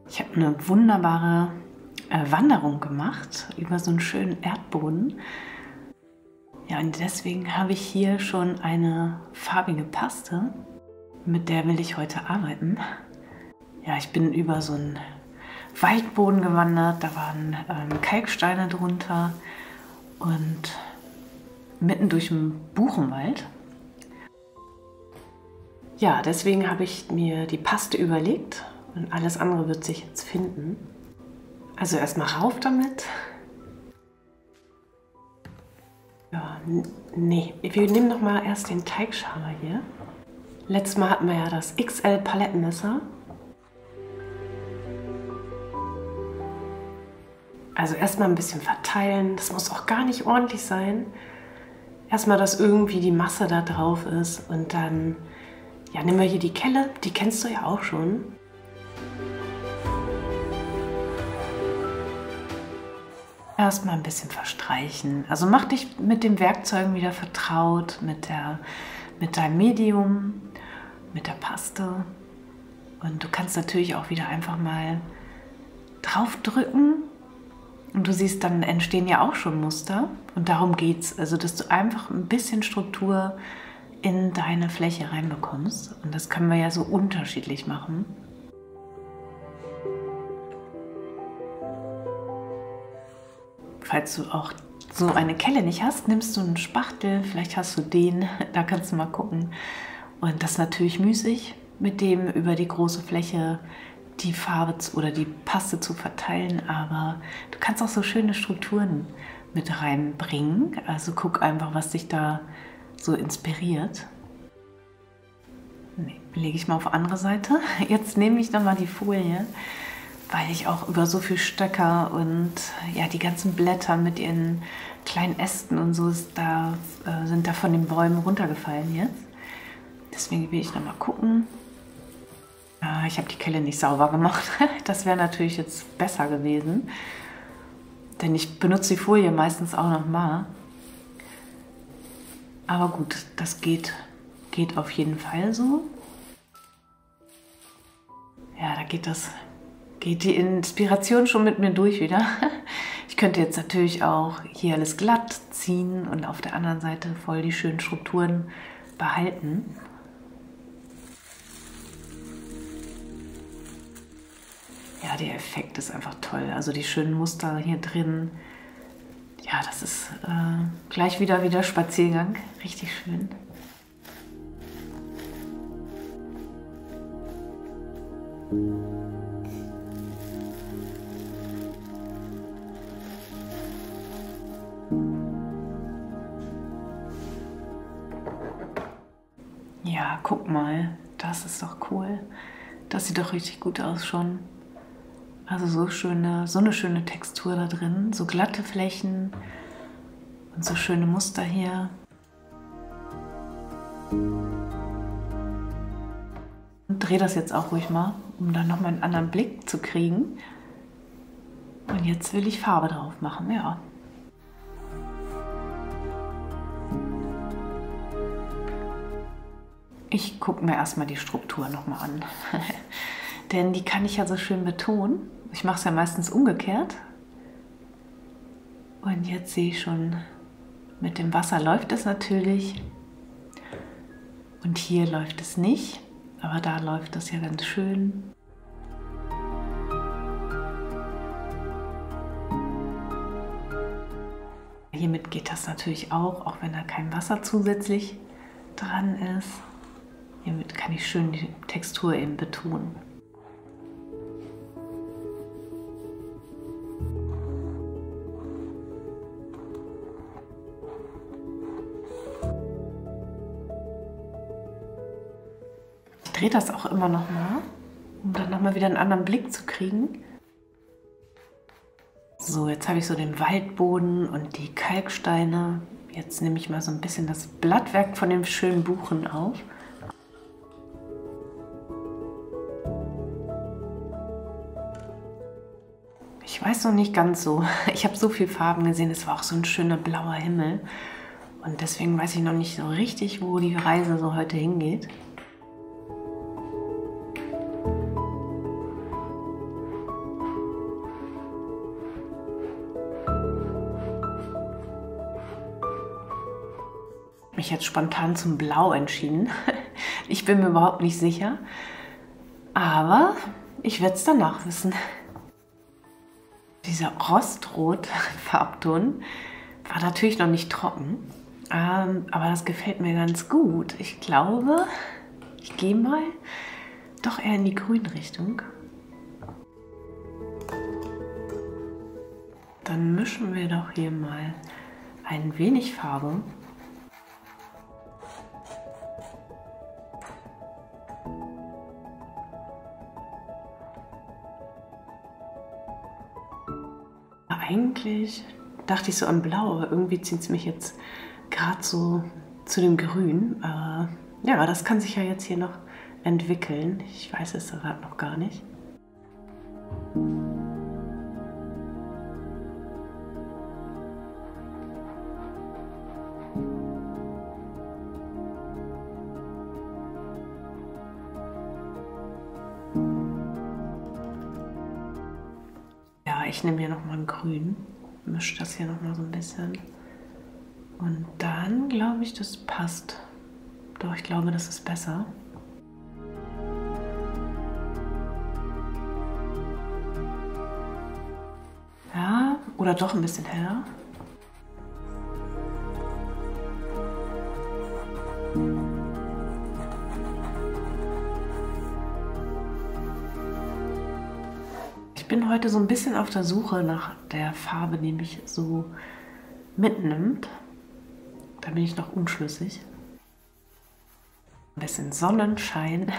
Ich habe eine wunderbare Wanderung gemacht über so einen schönen Erdboden. Ja, und deswegen habe ich hier schon eine farbige Paste, mit der will ich heute arbeiten. Ja, ich bin über so einen Waldboden gewandert, da waren Kalksteine drunter und mitten durch den Buchenwald. Ja, deswegen habe ich mir die Paste überlegt und alles andere wird sich jetzt finden. Also erstmal rauf damit. Ja, nee, wir nehmen noch mal erst den Teigschaber hier. Letztes Mal hatten wir ja das XL Palettenmesser. Also erstmal ein bisschen verteilen. Das muss auch gar nicht ordentlich sein. Erstmal, dass irgendwie die Masse da drauf ist und dann, ja, nehmen wir hier die Kelle. Die kennst du ja auch schon. Erstmal ein bisschen verstreichen. Also mach dich mit den Werkzeugen wieder vertraut, mit deinem Medium, mit der Paste. Und du kannst natürlich auch wieder einfach mal drauf drücken. Und du siehst, dann entstehen ja auch schon Muster. Und darum geht es. Also, dass du einfach ein bisschen Struktur in deine Fläche reinbekommst. Und das können wir ja so unterschiedlich machen. Falls du auch so eine Kelle nicht hast, nimmst du einen Spachtel, vielleicht hast du den, da kannst du mal gucken. Und das ist natürlich müßig, mit dem über die große Fläche die Farbe oder die Paste zu verteilen, aber du kannst auch so schöne Strukturen mit reinbringen. Also guck einfach, was dich da so inspiriert. Nee, lege ich mal auf die andere Seite. Jetzt nehme ich nochmal die Folie, weil ich auch über so viel Stöcker und ja, die ganzen Blätter mit ihren kleinen Ästen und so sind da von den Bäumen runtergefallen jetzt. Deswegen will ich noch mal gucken. Ich habe die Kelle nicht sauber gemacht. Das wäre natürlich jetzt besser gewesen, denn ich benutze die Folie meistens auch noch mal. Aber gut, das geht auf jeden Fall so. Ja, da geht die Inspiration schon mit mir durch wieder. Ich könnte jetzt natürlich auch hier alles glatt ziehen und auf der anderen Seite voll die schönen Strukturen behalten. Ja, der Effekt ist einfach toll. Also die schönen Muster hier drin. Ja, das ist gleich wieder Spaziergang. Richtig schön. Ja, guck mal, das ist doch cool. Das sieht doch richtig gut aus schon. Also so eine schöne Textur da drin, so glatte Flächen und so schöne Muster hier. Und dreh das jetzt auch ruhig mal, um dann nochmal einen anderen Blick zu kriegen. Und jetzt will ich Farbe drauf machen, ja. Ich gucke mir erstmal die Struktur nochmal an, denn die kann ich ja so schön betonen. Ich mache es ja meistens umgekehrt. Und jetzt sehe ich schon, mit dem Wasser läuft es natürlich. Und hier läuft es nicht, aber da läuft es ja ganz schön. Hiermit geht das natürlich auch wenn da kein Wasser zusätzlich dran ist. Hiermit kann ich schön die Textur eben betonen. Ich drehe das auch immer noch mal, um dann noch mal wieder einen anderen Blick zu kriegen. So, jetzt habe ich so den Waldboden und die Kalksteine. Jetzt nehme ich mal so ein bisschen das Blattwerk von dem schönen Buchen auf. Ich weiß noch nicht ganz so. Ich habe so viele Farben gesehen, es war auch so ein schöner blauer Himmel. Und deswegen weiß ich noch nicht so richtig, wo die Reise so heute hingeht. mich jetzt spontan zum Blau entschieden. Ich bin mir überhaupt nicht sicher, aber ich werde es danach wissen. Dieser Rostrot-Farbton war natürlich noch nicht trocken, aber das gefällt mir ganz gut. Ich glaube, ich gehe mal doch eher in die Grünrichtung. Dann mischen wir doch hier mal ein wenig Farbe. Eigentlich dachte ich so an Blau, aber irgendwie zieht es mich jetzt gerade so zu dem Grün. Ja, das kann sich ja jetzt hier noch entwickeln. Ich weiß es gerade noch gar nicht. Ja, ich nehme hier nochmal ein Grün, mische das hier nochmal so ein bisschen. Und dann glaube ich, das passt. Doch, ich glaube, das ist besser. Ja, oder doch ein bisschen heller. Ich bin heute so ein bisschen auf der Suche nach der Farbe, die mich so mitnimmt. Da bin ich noch unschlüssig. Ein bisschen Sonnenschein.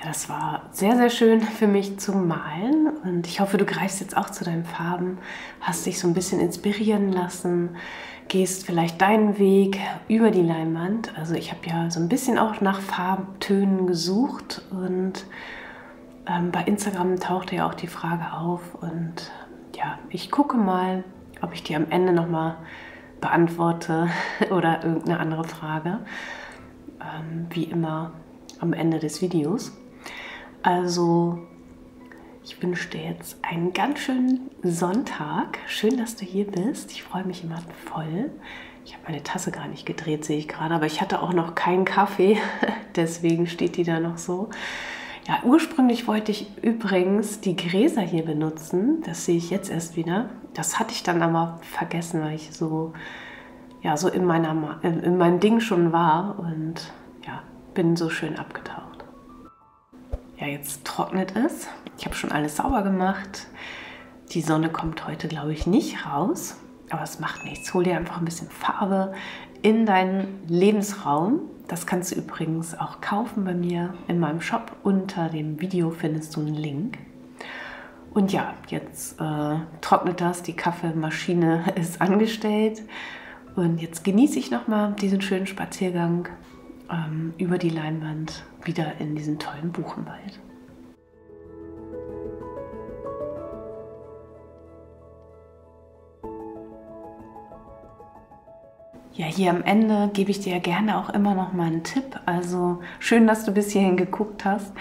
das war sehr, sehr schön für mich zu malen und ich hoffe, du greifst jetzt auch zu deinen Farben, hast dich so ein bisschen inspirieren lassen, gehst vielleicht deinen Weg über die Leinwand. Also ich habe ja so ein bisschen auch nach Farbtönen gesucht und bei Instagram tauchte ja auch die Frage auf und ja, ich gucke mal, ob ich die am Ende nochmal beantworte oder irgendeine andere Frage, wie immer am Ende des Videos. Also ich wünsche dir jetzt einen ganz schönen Sonntag. Schön, dass du hier bist. Ich freue mich immer voll. Ich habe meine Tasse gar nicht gedreht, sehe ich gerade, aber ich hatte auch noch keinen Kaffee, deswegen steht die da noch so. Ja, ursprünglich wollte ich übrigens die Gräser hier benutzen. Das sehe ich jetzt erst wieder. Das hatte ich dann aber vergessen, weil ich so, ja, so in meinem Ding schon war und ja, bin so schön abgetaucht. Ja, jetzt trocknet es. Ich habe schon alles sauber gemacht. Die Sonne kommt heute, glaube ich, nicht raus. Aber es macht nichts. Hol dir einfach ein bisschen Farbe in deinen Lebensraum. Das kannst du übrigens auch kaufen bei mir in meinem Shop. Unter dem Video findest du einen Link. Und ja, jetzt trocknet das. Die Kaffeemaschine ist angestellt. Und jetzt genieße ich nochmal diesen schönen Spaziergang über die Leinwand wieder in diesen tollen Buchenwald. Ja, hier am Ende gebe ich dir gerne auch immer noch mal einen Tipp. Also schön, dass du bis hierhin geguckt hast.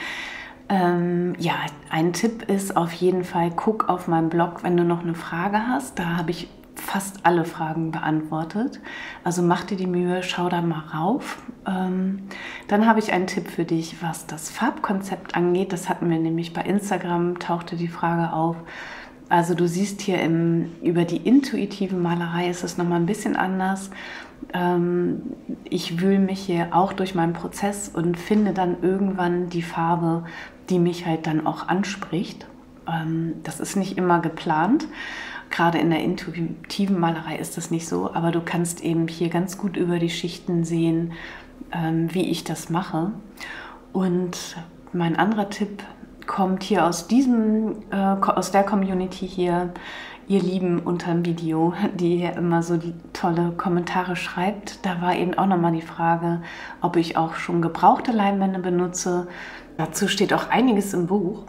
Ja, ein Tipp ist auf jeden Fall, guck auf meinem Blog, wenn du noch eine Frage hast. Da habe ich fast alle Fragen beantwortet. Also mach dir die Mühe, schau da mal rauf. Dann habe ich einen Tipp für dich, was das Farbkonzept angeht. Das hatten wir nämlich bei Instagram, tauchte die Frage auf. Also du siehst hier über die intuitive Malerei ist es nochmal ein bisschen anders. Ich wühle mich hier auch durch meinen Prozess und finde dann irgendwann die Farbe, die mich halt dann auch anspricht. Das ist nicht immer geplant. Gerade in der intuitiven Malerei ist das nicht so, aber du kannst eben hier ganz gut über die Schichten sehen, wie ich das mache. Und mein anderer Tipp kommt hier aus der Community hier, ihr Lieben unter dem Video, die hier immer so die tolle Kommentare schreibt. Da war eben auch nochmal die Frage, ob ich auch schon gebrauchte Leinwände benutze. Dazu steht auch einiges im Buch.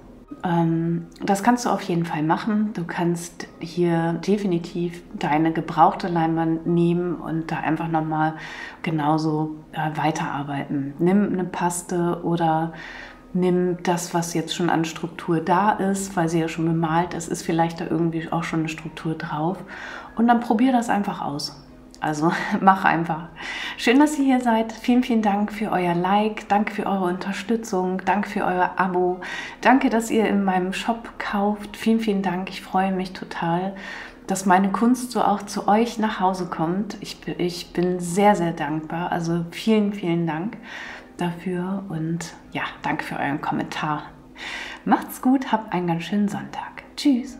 Das kannst du auf jeden Fall machen. Du kannst hier definitiv deine gebrauchte Leinwand nehmen und da einfach nochmal genauso weiterarbeiten. Nimm eine Paste oder nimm das, was jetzt schon an Struktur da ist, weil sie ja schon bemalt ist vielleicht da irgendwie auch schon eine Struktur drauf. Und dann probier das einfach aus. Also mach einfach. Schön, dass ihr hier seid. Vielen, vielen Dank für euer Like. Danke für eure Unterstützung. Danke für euer Abo. Danke, dass ihr in meinem Shop kauft. Vielen, vielen Dank. Ich freue mich total, dass meine Kunst so auch zu euch nach Hause kommt. Ich bin sehr, sehr dankbar. Also vielen, vielen Dank dafür und ja, danke für euren Kommentar. Macht's gut, habt einen ganz schönen Sonntag. Tschüss.